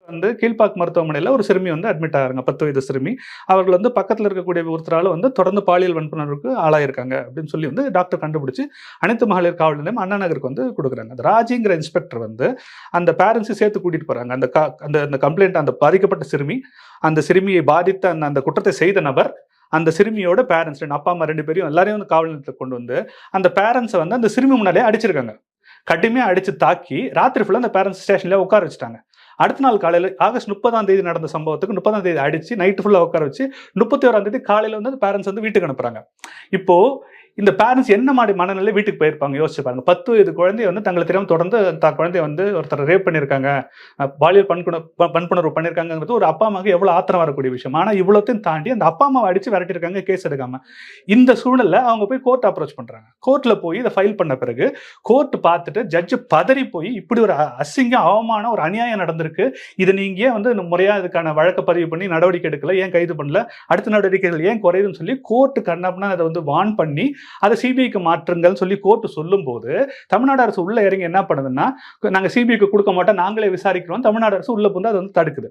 வந்து கீழ்ப்பாக் மருத்துவமனையில ஒரு சிறுமி வந்து அட்மிட் ஆகிறாங்க, 10 வயது சிறுமி. அவர்கள் வந்து பக்கத்துல இருக்கக்கூடிய ஒருத்தரால வந்து தொடர்ந்து பாலியல் வன்புணர்வுக்கு ஆளாயிருக்காங்க அப்படின்னு சொல்லி வந்து டாக்டர் கண்டுபிடிச்சு அனைத்து மகளிர் காவல் நிலையம் அண்ணா நகருக்கு வந்து கொடுக்குறாங்க. அந்த ராஜிங்கிற இன்ஸ்பெக்டர் வந்து அந்த பேரண்ட்ஸை சேர்த்து கூட்டிட்டு போறாங்க. அந்த கம்ப்ளைண்ட், அந்த பாதிக்கப்பட்ட சிறுமி, அந்த சிறுமியை பாதித்த அந்த குற்றத்தை செய்த நபர், அந்த சிறுமியோட பேரண்ட்ஸ், அப்பா அம்மா 2 பேரையும் எல்லாரையும் வந்து காவல் நிலையத்துக்கு கொண்டு வந்து அந்த பேரண்ட்ஸை வந்து அந்த சிறுமி முன்னாலே அடிச்சிருக்காங்க. கடுமையா அடிச்சு தாக்கி ராத்திரி ஃபுல்லா அந்த பேரண்ட்ஸ் ஸ்டேஷன்ல உட்கார வச்சுட்டாங்க. அடுத்த நாள் காலையில ஆகஸ்ட் 30ஆம் தேதி நடந்த சம்பவத்துக்கு 30ஆம் தேதி அடிச்சு நைட்டு ஃபுல்லா உட்கார வச்சு 31ஆம் தேதி காலையில வந்து பேரண்ட்ஸ் வந்து வீட்டுக்கு அனுப்புறாங்க. இப்போ இந்த பேரண்ட்ஸ் என்ன மாதிரி மனநிலை வீட்டுக்கு போயிருப்பாங்க யோசிச்சு பாருங்க. 10 வயது குழந்தைய வந்து தங்களை தெரியாம தொடர்ந்து குழந்தைய வந்து ஒருத்தர் ரேப் பண்ணியிருக்காங்க, பாலியல் வன்புணர்வு பண்ணியிருக்காங்கிறது ஒரு அப்பா அம்மாவுக்கு எவ்வளவு ஆத்திரம் வரக்கூடிய விஷயம். ஆனா இவ்வளோத்தையும் தாண்டி அந்த அப்பா அம்மாவை அடிச்சு விரட்டிருக்காங்க கேஸ் எடுக்காம. இந்த சூழல்ல அவங்க போய் கோர்ட் அப்ரோச் பண்றாங்க. கோர்ட்ல போய் இதை ஃபைல் பண்ண பிறகு கோர்ட் பார்த்துட்டு ஜட்ஜ் பதறி போய் இப்படி ஒரு அசிங்க அவமான ஒரு அநியாயம் நடந்திருக்கு, இதை நீங்க ஏன் வந்து முறையா இதுக்கான வழக்க பதிவு பண்ணி நடவடிக்கை எடுக்கல, ஏன் கைது பண்ணல, அடுத்த நடவடிக்கைகள் ஏன் குறையுதுன்னு சொல்லி கோர்ட்டு கண்ணப்பனா அதை வந்து வான் பண்ணி அதை சிபிஐக்கு மாற்றுங்கள் சொல்லி கோர்ட்டு சொல்லும் போது தமிழ்நாடு அரசு உள்ள இறங்கி என்ன பண்ணுதுன்னா, நாங்க சிபிஐக்கு கொடுக்க மாட்டோம், நாங்களே விசாரிக்கிறோம், தமிழ்நாடு அரசு உள்ள புந்து அதை வந்து தடுக்குது.